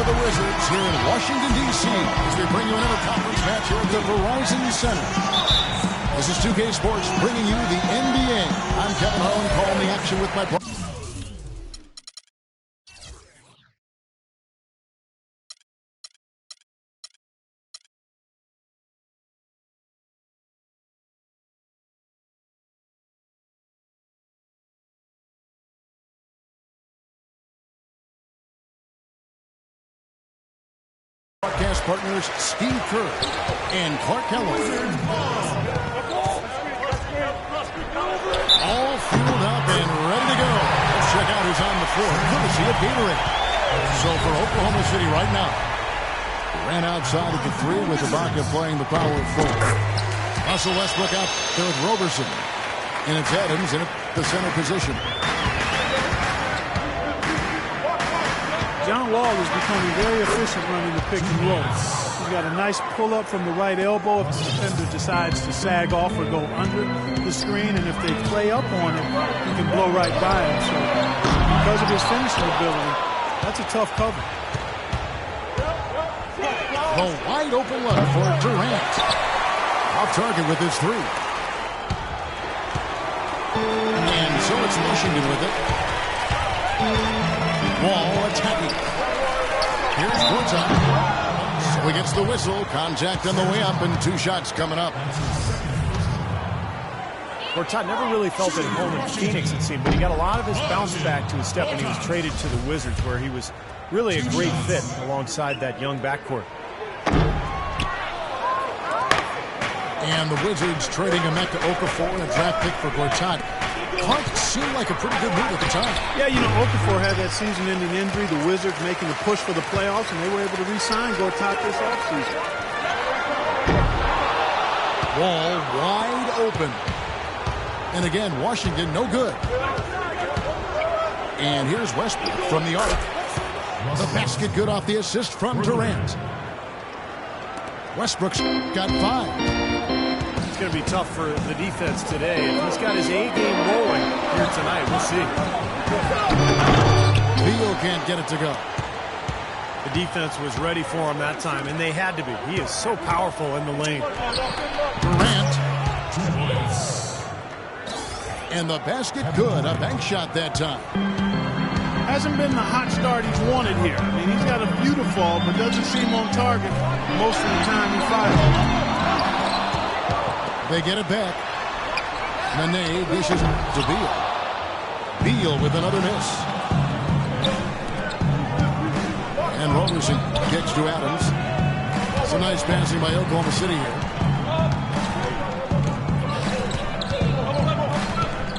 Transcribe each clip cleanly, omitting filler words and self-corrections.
with the Wizards here in Washington, D.C. as we bring you another conference match here at the Verizon Center. This is 2K Sports bringing you the NBA. I'm Kevin Harlan calling the action with my partner. Broadcast partners Steve Kerr and Clark Kellogg. All fueled up and ready to go. Let's check out who's on the floor. Courtesy of Gatorade. So for Oklahoma City right now, ran outside at the three with Ibaka playing the power forward. Russell Westbrook out there with Roberson. And it's Adams in the center position. John Wall is becoming very efficient running the pick and roll. He's got a nice pull-up from the right elbow if the defender decides to sag off or go under the screen, and if they play up on it, he can blow right by him. So because of his finishing ability, that's a tough cover. The wide open look for Durant. Off target with his three. And so it's Washington with it. Wall attacking. Here's Gortat. So he gets the whistle. Contact on the way up and two shots coming up. Gortat never really felt at home in Phoenix, it seemed, but he got a lot of his bounce back to his step when he was traded to the Wizards, where he was really a great fit alongside that young backcourt. And the Wizards trading him back to Okafor and a draft pick for Gortat. Clark seemed like a pretty good move at the time. Yeah, you know, Okafor had that season-ending injury. The Wizards making a push for the playoffs, and they were able to re-sign Gortat this offseason. Wall wide open. And again, Washington no good. And here's Westbrook from the arc. The basket good off the assist from Durant. Westbrook's got 5. It's going to be tough for the defense today. If he's got his A-game rolling here tonight, we'll see. Beal can't get it to go. The defense was ready for him that time, and they had to be. He is so powerful in the lane. Durant. And the basket good. A bank shot that time. Hasn't been the hot start he's wanted here. I mean, he's got a few to fall, but doesn't seem on target most of the time he fires. They get it back. Nene dishes to Beal. Beal with another miss. And Roberson kicks to Adams. It's a nice passing by Oklahoma City here.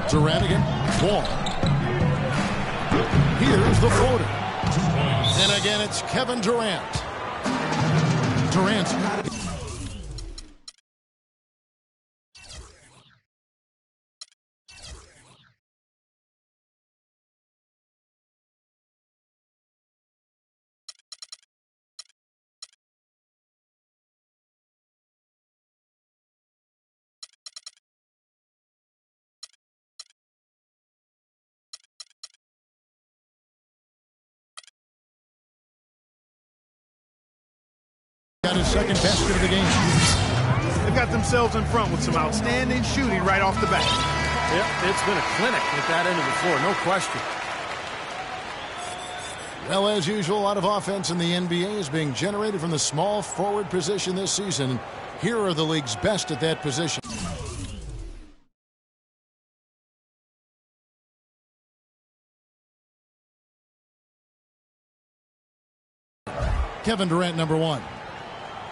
Durant again. Wall. Here's the floater. And again, it's Kevin Durant. Durant's got it. Got his second basket of the game. They've got themselves in front with some outstanding shooting right off the bat. Yep, it's been a clinic at that end of the floor, no question. Well, as usual, a lot of offense in the NBA is being generated from the small forward position this season. Here are the league's best at that position. Kevin Durant, number 1.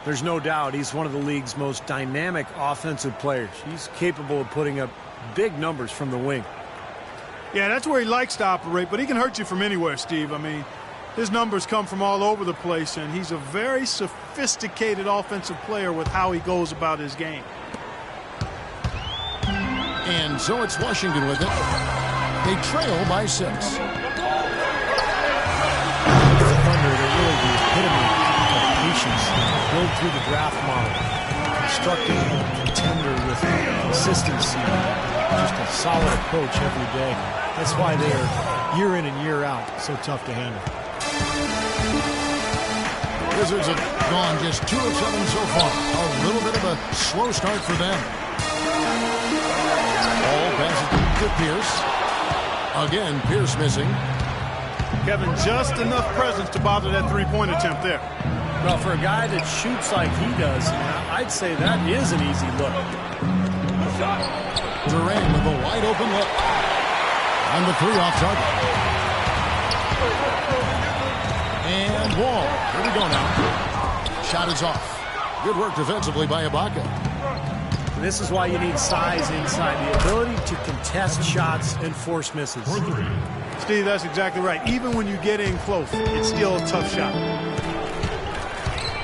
There's no doubt he's one of the league's most dynamic offensive players. He's capable of putting up big numbers from the wing. Yeah, that's where he likes to operate, but he can hurt you from anywhere, Steve. I mean, his numbers come from all over the place, and he's a very sophisticated offensive player with how he goes about his game. And so it's Washington with it. They trail by 6. The Thunder, they're really the epitome of patience. Build through the draft model, constructing a contender with consistency, just a solid approach every day. That's why they are, year in and year out, so tough to handle. Wizards have gone just 2 of 7 so far. A little bit of a slow start for them. Ball passes to Pierce. Again, Pierce missing. Kevin, just enough presence to bother that three-point attempt there. Well, for a guy that shoots like he does, I'd say that is an easy look. Durant with a wide open look. And the 3 off target. And Wall. Here we go now. Shot is off. Good work defensively by Ibaka. This is why you need size inside, the ability to contest shots and force misses. Steve, that's exactly right. Even when you get in close, it's still a tough shot.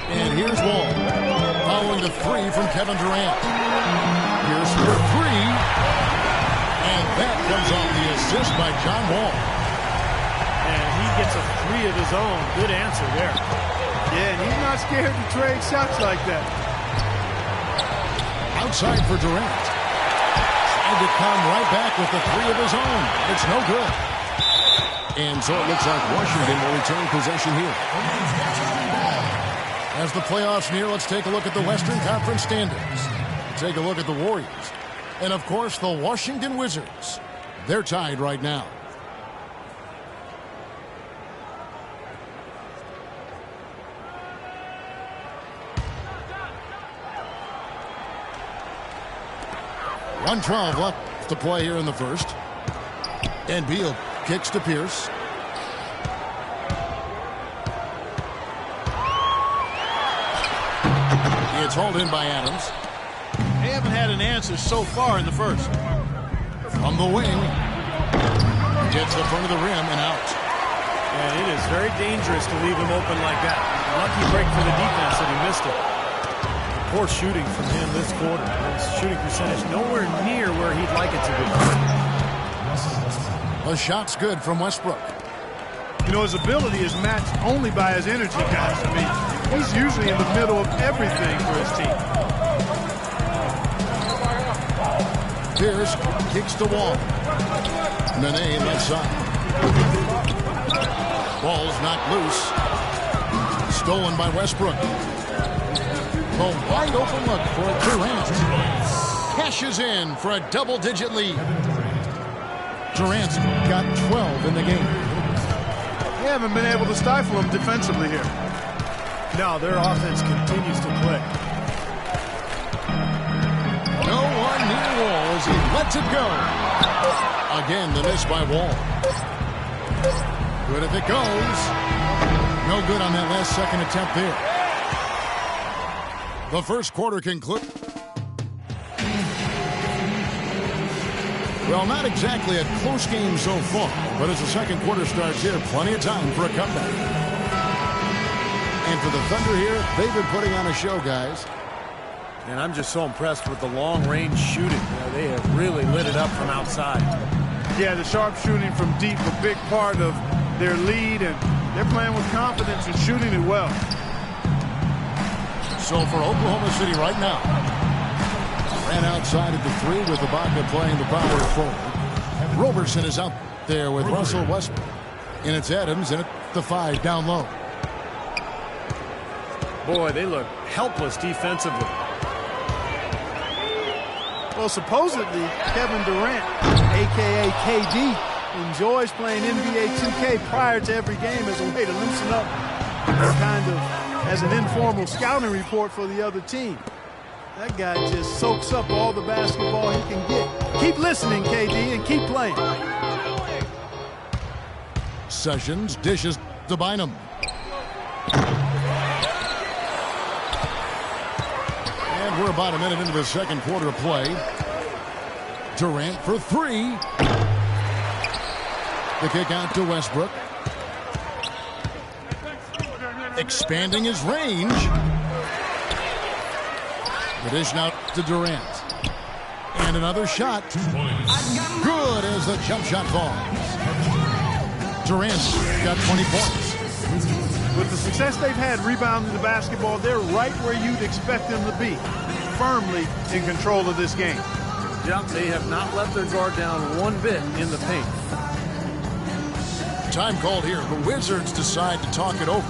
And here's Wall. Following the 3 from Kevin Durant. Here's for 3. And that comes off the assist by John Wall. And he gets a 3 of his own. Good answer there. Yeah, and he's not scared to trade shots like that. Outside for Durant. Trying to come right back with the 3 of his own. It's no good. And so it looks like Washington will retain possession here. As the playoffs near, let's take a look at the Western Conference standings. Take a look at the Warriors. And, of course, the Washington Wizards. They're tied right now. .112 left to play here in the first. And Beal kicks to Pierce. It's hauled in by Adams. They haven't had an answer so far in the first. From the wing. Gets the front of the rim and out. And it is very dangerous to leave him open like that. Lucky break for the defense that he missed it. Poor shooting from him this quarter. His shooting percentage nowhere near where he'd like it to be. The shot's good from Westbrook. You know, his ability is matched only by his energy, guys. I mean, he's usually in the middle of everything for his team. Pierce kicks the Wall. Nene left side. Ball's knocked loose. Stolen by Westbrook. A wide open look for Durant. Cashes in for a double-digit lead. Durant's got 12 in the game. They haven't been able to stifle him defensively here. No, their offense continues to click. No one near Wall as he lets it go. Again, the miss by Wall. Good if it goes. No good on that last second attempt there. The first quarter concludes. Well, not exactly a close game so far, but as the second quarter starts here, plenty of time for a comeback. And for the Thunder here, they've been putting on a show, guys. And I'm just so impressed with the long-range shooting. They have really lit it up from outside. Yeah, the sharp shooting from deep, a big part of their lead, and they're playing with confidence and shooting it well. So for Oklahoma City right now, ran outside at the 3 with Ibaka playing the power forward. Roberson is out there with Russell Westbrook. And it's Adams in at the 5 down low. Boy, they look helpless defensively. Well, supposedly, Kevin Durant, a.k.a. KD, enjoys playing NBA 2K prior to every game as a way to loosen up. Kind of as an informal scouting report for the other team. That guy just soaks up all the basketball he can get. Keep listening, KD, and keep playing. Sessions dishes to Bynum. And we're about a minute into the second quarter of play. Durant for 3. The kick out to Westbrook. Expanding his range. The dish now to Durant. And another shot. Good as the jump shot falls. Durant's got 20 points. With the success they've had rebounding the basketball, they're right where you'd expect them to be. Firmly in control of this game. Yep, they have not let their guard down one bit in the paint. Time called here. The Wizards decide to talk it over.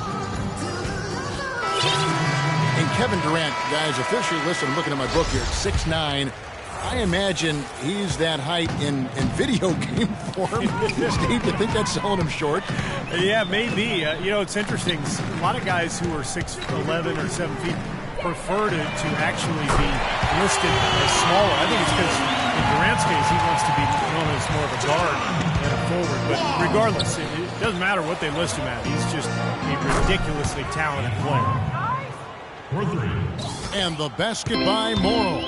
And Kevin Durant, guys, officially listed, I'm looking at my book here, 6'9". I imagine he's that height in video game form. Steve, you think that's selling him short? Yeah, maybe. You know, it's interesting. A lot of guys who are 6'11" or 7 feet prefer to actually be listed as smaller. I think it's because in Durant's case, he wants to be known as more of a guard than a forward. But regardless, it doesn't matter what they list him at. He's just a ridiculously talented player. And the basket by Morrow.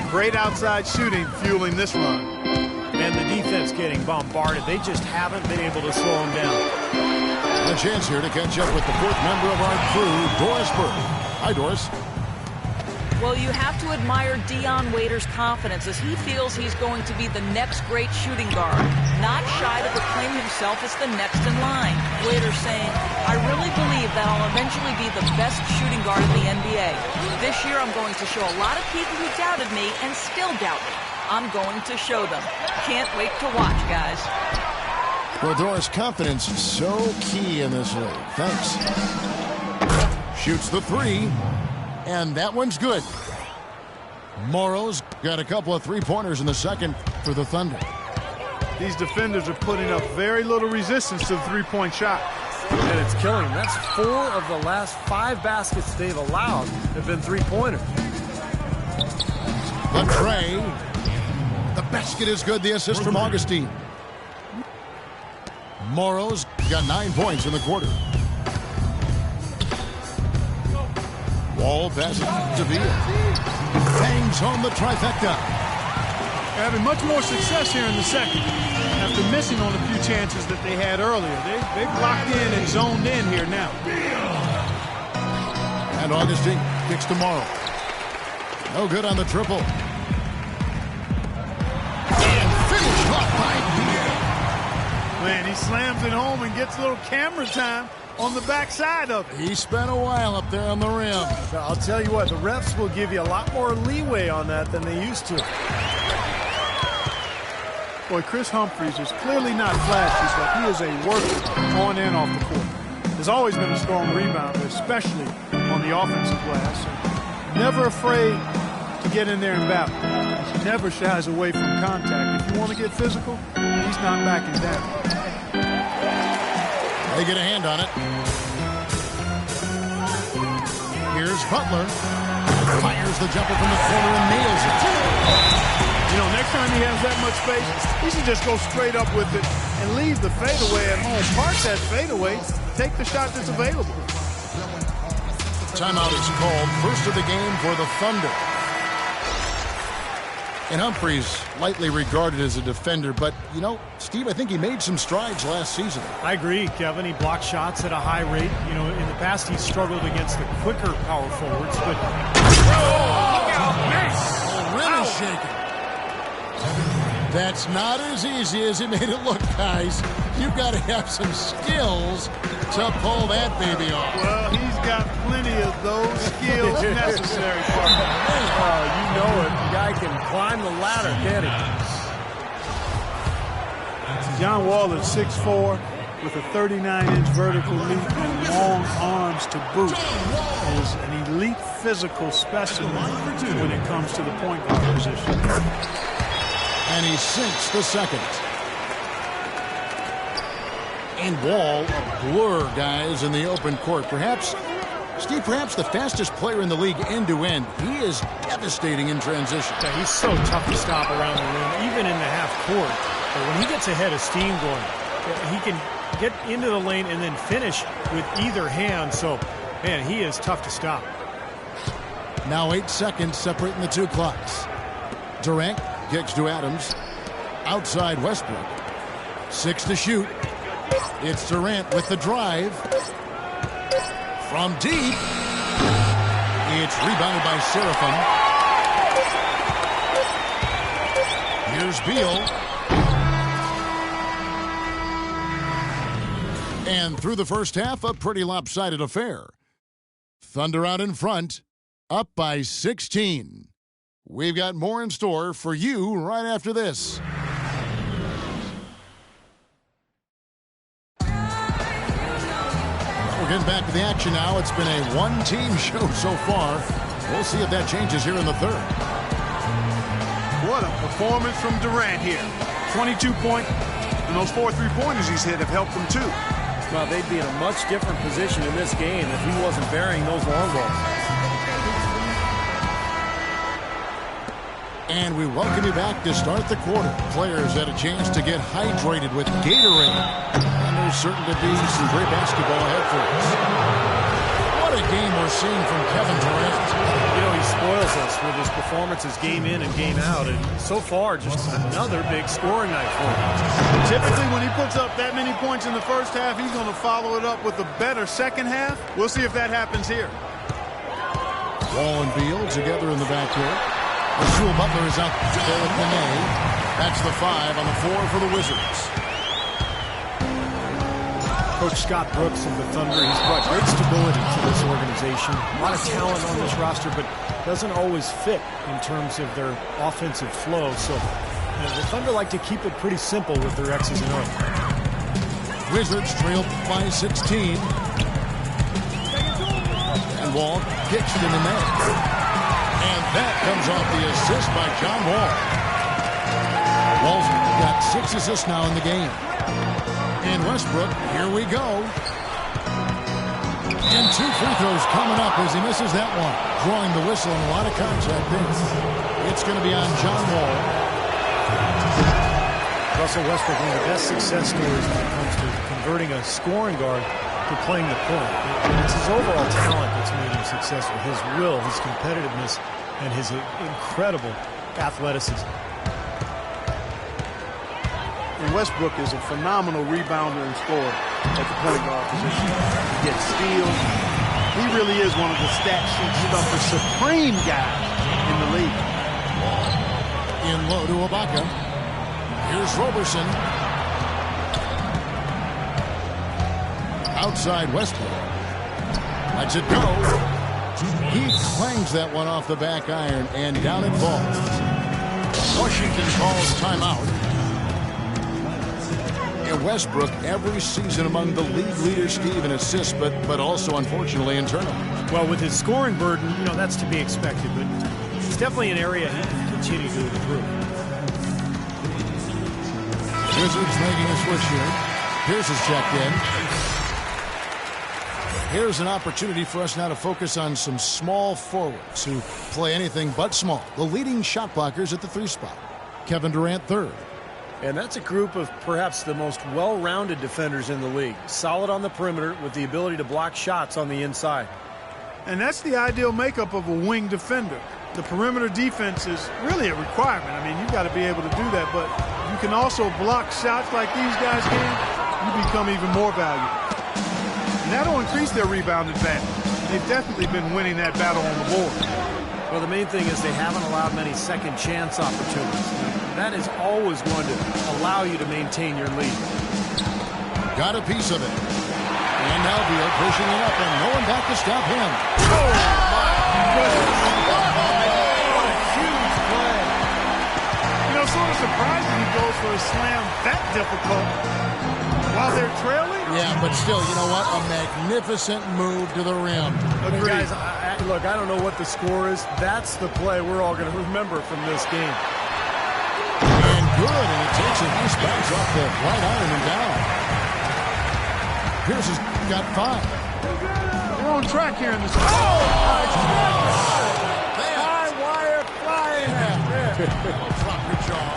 Great outside shooting fueling this run. And the defense getting bombarded. They just haven't been able to slow him down. A chance here to catch up with the fourth member of our crew, Doris Burke. Hi, Doris. Well, you have to admire Dion Waiters' confidence as he feels he's going to be the next great shooting guard. Not shy to proclaim himself as the next in line. Waiters saying, I really believe that I'll eventually be the best shooting guard in the NBA. This year I'm going to show a lot of people who doubted me and still doubt me. I'm going to show them. Can't wait to watch, guys. Well, Doris, confidence is so key in this league. Thanks. Shoots the three. And that one's good. Morrow's got a couple of three-pointers in the second for the Thunder. These defenders are putting up very little resistance to the three-point shot. And it's killing them. That's 4 of the last 5 baskets they've allowed have been three-pointers. The tray. The basket is good. The assist from Augustine. Morrow's got 9 points in the quarter. Wall passes to Villa. Bangs home the trifecta. Having much more success here in the second after missing on a few chances that they had earlier. They've locked in and zoned in here now. And Augustine kicks to Morrow. No good on the triple. And finished off by Villa. Man, he slams it home and gets a little camera time on the backside of it. He spent a while up there on the rim. I'll tell you what, the refs will give you a lot more leeway on that than they used to. Boy, Chris Humphries is clearly not flashy, but he is a worker on and off the court. Has always been a strong rebounder, especially on the offensive glass. Never afraid to get in there and battle. Never shies away from contact. If you want to get physical, he's not backing down. They get a hand on it. Here's Butler. Fires the jumper from the corner and nails it. You know, next time he has that much space, he should just go straight up with it and leave the fadeaway at home. Park that fadeaway, take the shot that's available. Timeout is called. First of the game for the Thunder. And Humphries, lightly regarded as a defender, but, you know, Steve, I think he made some strides last season. I agree, Kevin. He blocked shots at a high rate. You know, in the past, he struggled against the quicker power forwards, but... Oh, rim is shaking. That's not as easy as he made it look, guys. You've got to have some skills to pull that baby off. Well, he's got plenty of those skills necessary for him. Oh, you know it. The guy can climb the ladder, can't he? John Wall is 6'4", with a 39-inch vertical leap and long arms to boot. Is an elite physical specimen when it comes to the point guard position. And he sinks the second. And Wall, a blur, guys, in the open court. Perhaps, Steve, perhaps the fastest player in the league end-to-end. He is devastating in transition. Yeah, he's so tough to stop around the rim, even in the half court. But when he gets ahead of steam going, he can get into the lane and then finish with either hand. So, man, he is tough to stop. Now 8 seconds separating the two clocks. Durant kicks to Adams. Outside Westbrook. 6 to shoot. It's Durant with the drive. From deep. It's rebounded by Seraphim. Here's Beal. And through the first half, a pretty lopsided affair. Thunder out in front, up by 16. We've got more in store for you right after this. getting back to the action now. It's been a one-team show so far. We'll see if that changes here in the third. What a performance from Durant here. 22 points, and those 4 3-pointers he's hit have helped him too. Well, they'd be in a much different position in this game if he wasn't burying those long balls. And we welcome you back to start the quarter. Players had a chance to get hydrated with Gatorade. And there's certain to be some great basketball ahead for us. What a game we're seeing from Kevin Durant. You know, he spoils us with his performances game in and game out. And so far, just another big scoring night for him. Typically, when he puts up that many points in the first half, he's going to follow it up with a better second half. We'll see if that happens here. Wall and Beal together in the backcourt. Rasul Butler is out there with Nene. That's the 5 on the 4 for the Wizards. Coach Scott Brooks of the Thunder, he's brought great stability to this organization. A lot of talent on this roster, but doesn't always fit in terms of their offensive flow. So the Thunder like to keep it pretty simple with their X's and O's. Wizards trail by 16. And Wall kicks to Nene. And that comes off the assist by John Wall. Wall's got 6 assists now in the game. And Westbrook, here we go. And 2 free throws coming up as he misses that one. Drawing the whistle and a lot of contact there. It's going to be on John Wall. Russell Westbrook, one of the best success stories when it comes to converting a scoring guard to playing the point. It's his overall talent that's made him successful. His will, his competitiveness, and his incredible athleticism. And Westbrook is a phenomenal rebounder and scorer at the point guard position. He gets steals. He really is one of the stat sheet stuffer supreme guys in the league. In low to Ibaka. Here's Roberson. Outside Westbrook. Lets it go. He clangs that one off the back iron, and down it falls. Washington calls timeout. And Westbrook every season among the league leaders, Steve, in assists, but also, unfortunately, in turnovers. Well, with his scoring burden, you know, that's to be expected, but it's definitely an area he can continue to improve. Wizards making a switch here. Pierce is checked in. Here's an opportunity for us now to focus on some small forwards who play anything but small. The leading shot blockers at the 3 spot. Kevin Durant, 3rd. And that's a group of perhaps the most well-rounded defenders in the league. Solid on the perimeter with the ability to block shots on the inside. And that's the ideal makeup of a wing defender. The perimeter defense is really a requirement. I mean, you've got to be able to do that, but you can also block shots like these guys can. You become even more valuable. And that'll increase their rebound advantage. They've definitely been winning that battle on the board. Well, the main thing is they haven't allowed many second chance opportunities. That is always going to allow you to maintain your lead. Got a piece of it. And now Beal pushing it up, and no one back to stop him. Oh, my goodness. What a huge play. You know, sort of surprising he goes for a slam that difficult while they're trailing. Yeah, but still, you know what? A magnificent move to the rim. Guys, look, I don't know what the score is. That's the play we're all going to remember from this game. And good, and it takes a nice bounce off the right iron and down. Pierce has got 5. They're on track here in this. Oh, my God! High wire flying out. Drop your jaw.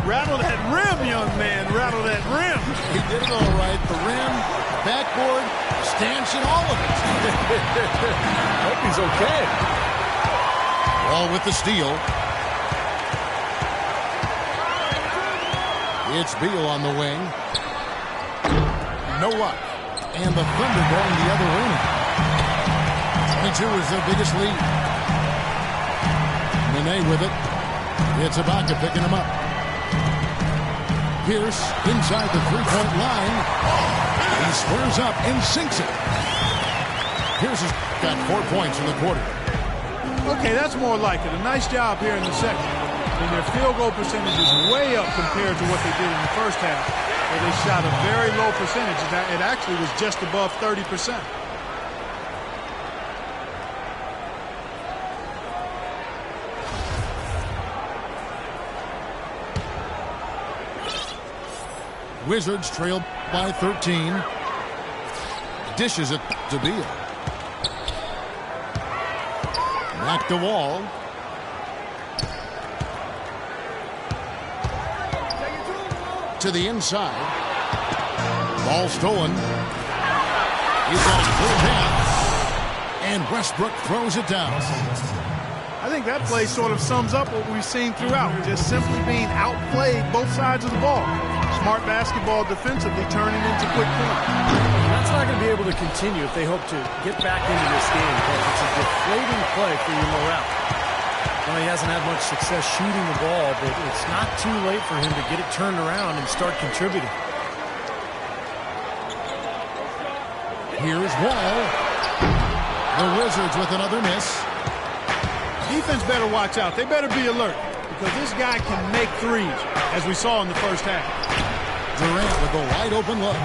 Rattle that rim, young man. Rattle that rim. He did it all right. The rim, backboard, stanchion, all of it. Hope he's okay. Wall with the steal. It's Beal on the wing. No luck. And the Thunder going the other way. 22 is their biggest lead. Nene with it. It's Ibaka picking him up. Pierce inside the three-point line. He squares up and sinks it. Pierce has got 4 points in the quarter. Okay, that's more like it. A nice job here in the second. And their field goal percentage is way up compared to what they did in the first half. Well, they shot a very low percentage. It actually was just above 30%. Wizards trail by 13. Dishes it to Beal. Back to Wall. To the inside. Ball stolen. He's got a clear pass. And Westbrook throws it down. I think that play sort of sums up what we've seen throughout. Just simply being outplayed both sides of the ball. Smart basketball defensively turning into quick points. That's not going to be able to continue if they hope to get back into this game, because it's a deflating play for your morale. Well, he hasn't had much success shooting the ball, but it's not too late for him to get it turned around and start contributing. Here's Wall. The Wizards with another miss. Defense better watch out. They better be alert, because this guy can make threes, as we saw in the first half. Durant with a wide open look.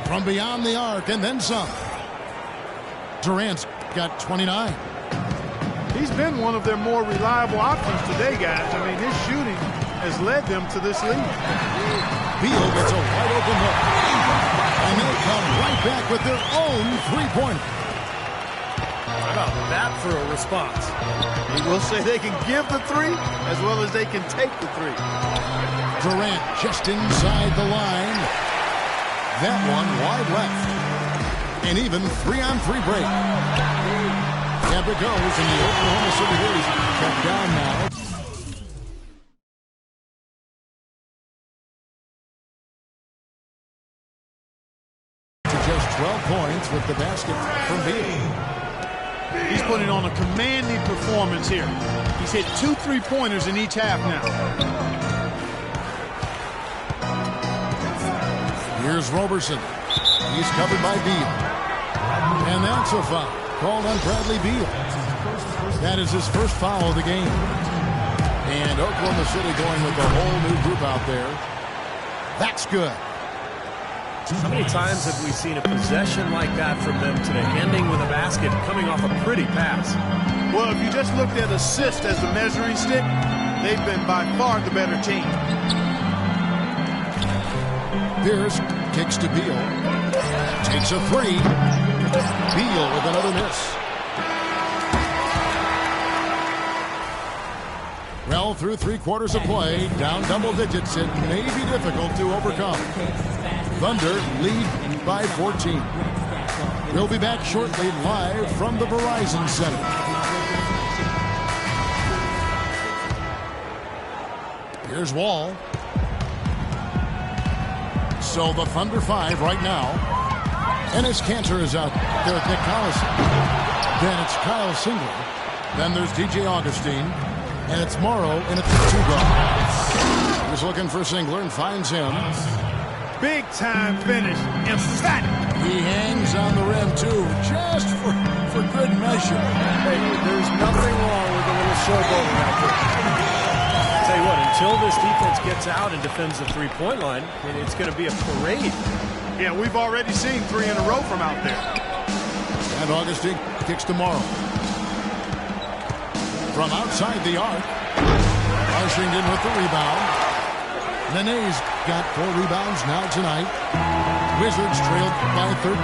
From beyond the arc and then some. Durant's got 29. He's been one of their more reliable options today, guys. I mean, his shooting has led them to this lead. Beal gets a wide open look. And they come right back with their own three-pointer. How about that for a response? He will say they can give the three as well as they can take the three. Durant just inside the line. That one wide left. An even 3-on-3 break. Up it goes, and the Oklahoma City Warriors check down now. To just 12 points with the basket from Beal. He's putting on a commanding performance here. He's hit 2 3-pointers in each half now. Here's Roberson. He's covered by Beal. And that's a foul called on Bradley Beal. That is his first foul of the game. And Oklahoma City going with a whole new group out there. That's good. How many times have we seen a possession like that from them today, ending with a basket, coming off a pretty pass? Well, if you just looked at assist as the measuring stick, they've been by far the better team. Pierce kicks to Beal. Takes a three. Beal with another miss. Well, through 3 quarters of play, down double digits, it may be difficult to overcome. Thunder lead by 14. We'll be back shortly live from the Verizon Center. Here's Wall. So the Thunder 5 right now. And as Cantor is out there with Nick Collison. Then it's Kyle Singler. Then there's DJ Augustine. And it's Morrow in at the 2 guard. He's looking for Singler and finds him. Big time finish. Emphatic. He hangs on the rim too, just for good measure. Hey, there's nothing wrong with a little showboating out there. Tell you what, until this defense gets out and defends the three-point line, it's going to be a parade. Yeah, we've already seen 3 in a row from out there. And Augustine kicks to Morrow. From outside the arc, Washington with the rebound. Nene's got 4 rebounds now tonight. Wizards trailed by 13.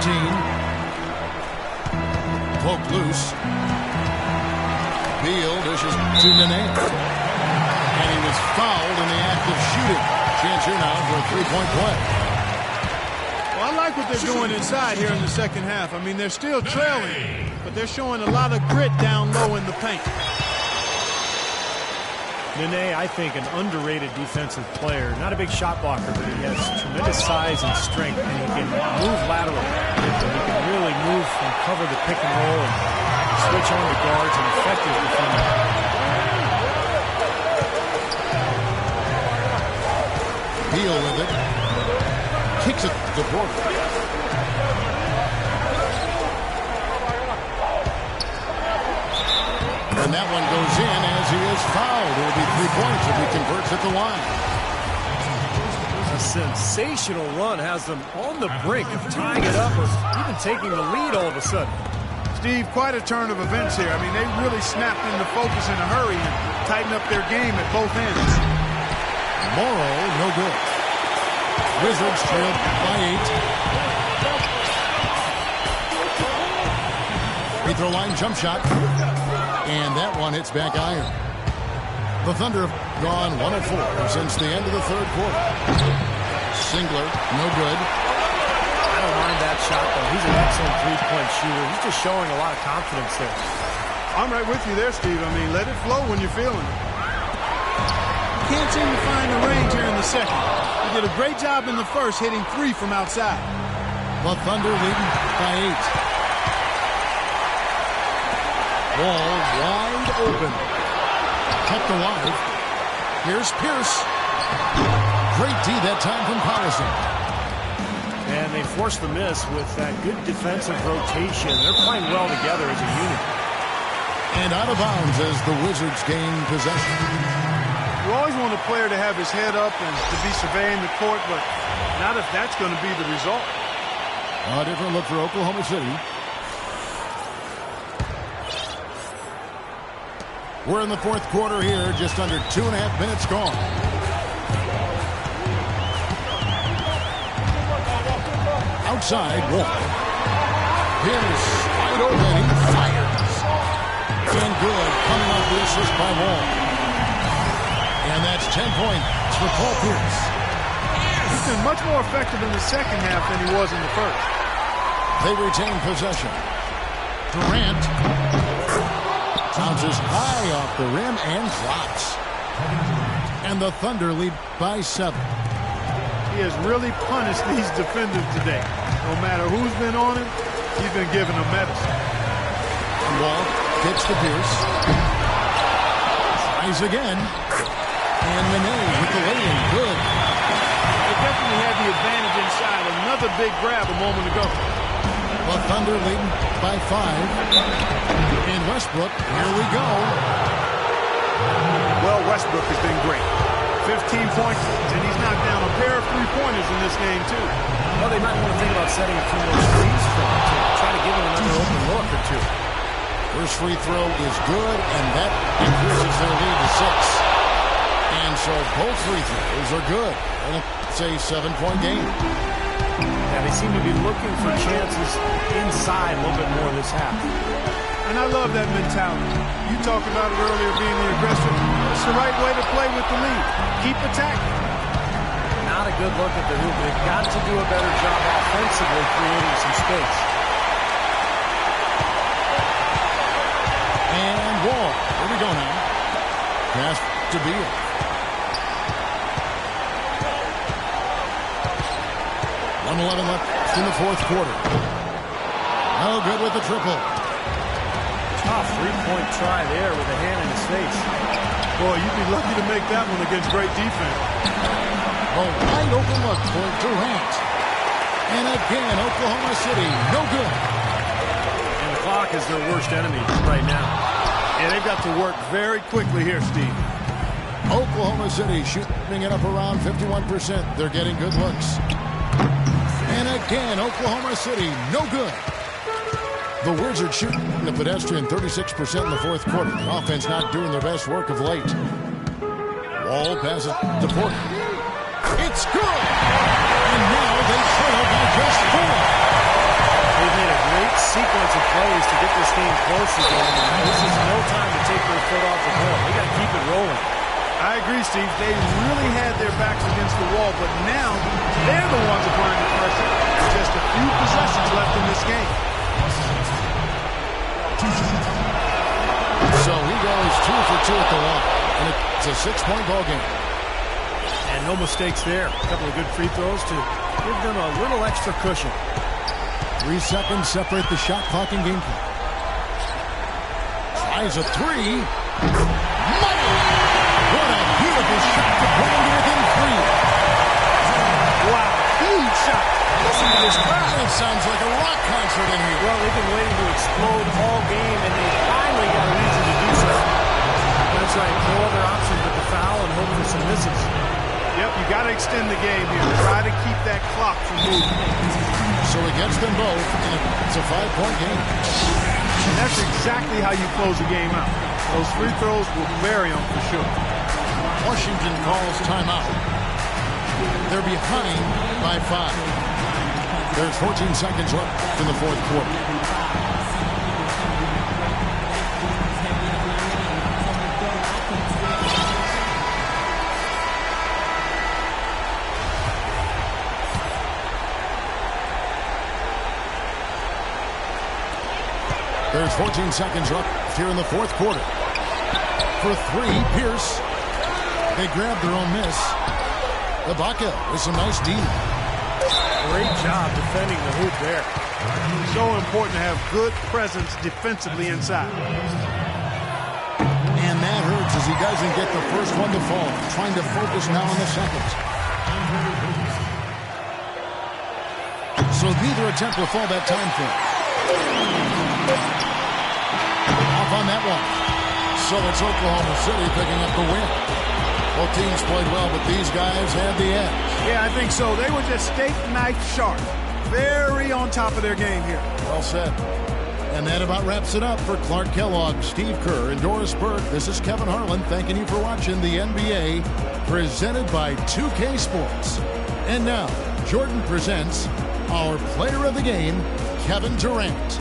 Poked loose. Beal dishes to Nene. And he was fouled in the act of shooting. Chance here now for a 3-point play. Well, I like what they're doing inside here in the second half. I mean, they're still trailing, but they're showing a lot of grit down low in the paint. Nene, I think, an underrated defensive player. Not a big shot blocker, but he has tremendous size and strength, and he can move laterally. So he can really move and cover the pick and roll and switch on to guards and effective defender. Beal with it. Kicks it to Porter. And that one goes in as he is fouled. It will be 3 points if he converts at the line. A sensational run has them on the brink of tying it up or even taking the lead all of a sudden. Steve, quite a turn of events here. I mean, they really snapped into focus in a hurry and tightened up their game at both ends. Morrow, no good. Wizards trailed by 8. Free throw line jump shot. And that one hits back iron. The Thunder have gone 1 of 4 since the end of the third quarter. Singler, no good. I don't mind that shot, though. He's an excellent three-point shooter. He's just showing a lot of confidence there. I'm right with you there, Steve. I mean, let it flow when you're feeling it. Can't seem to find the range here in the second. He did a great job in the first, hitting 3 from outside. The Thunder leading by 8. Wall wide open. Kept alive. Here's Pierce. Great D that time from Collison. And they forced the miss with that good defensive rotation. They're playing well together as a unit. And out of bounds as the Wizards gain possession. You always want a player to have his head up and to be surveying the court, but not if that's going to be the result. A different look for Oklahoma City. We're in the fourth quarter here, just under 2.5 minutes gone. Outside, Wall. Pierce, wide open, he fires. And good, coming off the assist by Wall. And that's 10 points for Paul Pierce. He's been much more effective in the second half than he was in the first. They retain possession. Durant bounces high off the rim and drops. And the Thunder lead by 7. He has really punished these defenders today. No matter who's been on him, he's been giving them medicine. Wall gets to Pierce. Tries again. And Nene with the lay-in. Good. They definitely had the advantage inside. Another big grab a moment ago. The Thunder leading by 5. In Westbrook, here we go. Well, Westbrook has been great. 15 points, and he's knocked down a pair of three-pointers in this game, too. Well, they might want to think about setting a few more screens for him to try to give him another open look or two. First free throw is good, and that increases their lead to 6. And so both free throws are good. And it's a 7-point game. Yeah, they seem to be looking for chances inside a little bit more this half. And I love that mentality. You talked about it earlier, being the aggressor. It's the right way to play with the lead. Keep attacking. Not a good look at the hoop. They've got to do a better job offensively creating some space. And Wall. Here we go now. Pass to Beal. .11 left in the fourth quarter. No good with the triple. Tough three-point try there with a hand in his face. Boy, you'd be lucky to make that one against great defense. A wide open look for Durant. And again, Oklahoma City, no good. And the clock is their worst enemy right now. Yeah, they've got to work very quickly here, Steve. Oklahoma City shooting it up around 51%. They're getting good looks. And again, Oklahoma City, no good. The Wizards shooting the pedestrian 36% in the fourth quarter. The offense not doing their best work of late. Wall passes to Porter. It's good! And now they trail by just 4. They've made a great sequence of plays to get this game close again. This is no time to take their foot off the pedal. They got to keep it rolling. I agree, Steve. They really had their backs against the wall, but now they're the ones applying the pressure. With just a few possessions left in this game. So he goes 2 for 2 at the line. And it's a 6-point ball game. And no mistakes there. A couple of good free throws to give them a little extra cushion. 3 seconds separate the shot clock and game clock. Tries a 3. Money! What a beautiful shot to put him within 3. Wow, huge shot. Listen to this crowd. It sounds like a rock concert in here. Well, they've been waiting to explode all game, and they finally got a reason to do so. That's right. No other option but the foul and hope for some misses. Yep, you got to extend the game here. Try to keep that clock from moving. So he gets them both, and it's a 5-point game. And that's exactly how you close a game out. Those free throws will vary them for sure. Washington calls timeout. They're behind by 5. There's 14 seconds left in the fourth quarter. There's 14 seconds left here in the fourth quarter. For 3, Pierce. They grab their own miss. Ibaka with some nice D. Great job defending the hoop there. So important to have good presence defensively inside. And that hurts as he doesn't get the first one to fall. Trying to focus now on the second. So neither attempt will fall that time for him. Off on that one. So it's Oklahoma City picking up the win. Both teams played well, but these guys had the edge. Yeah, I think so. They were just steak knife sharp. Very on top of their game here. Well said. And that about wraps it up for Clark Kellogg, Steve Kerr, and Doris Burke. This is Kevin Harlan thanking you for watching the NBA presented by 2K Sports. And now, Jordan presents our player of the game, Kevin Durant.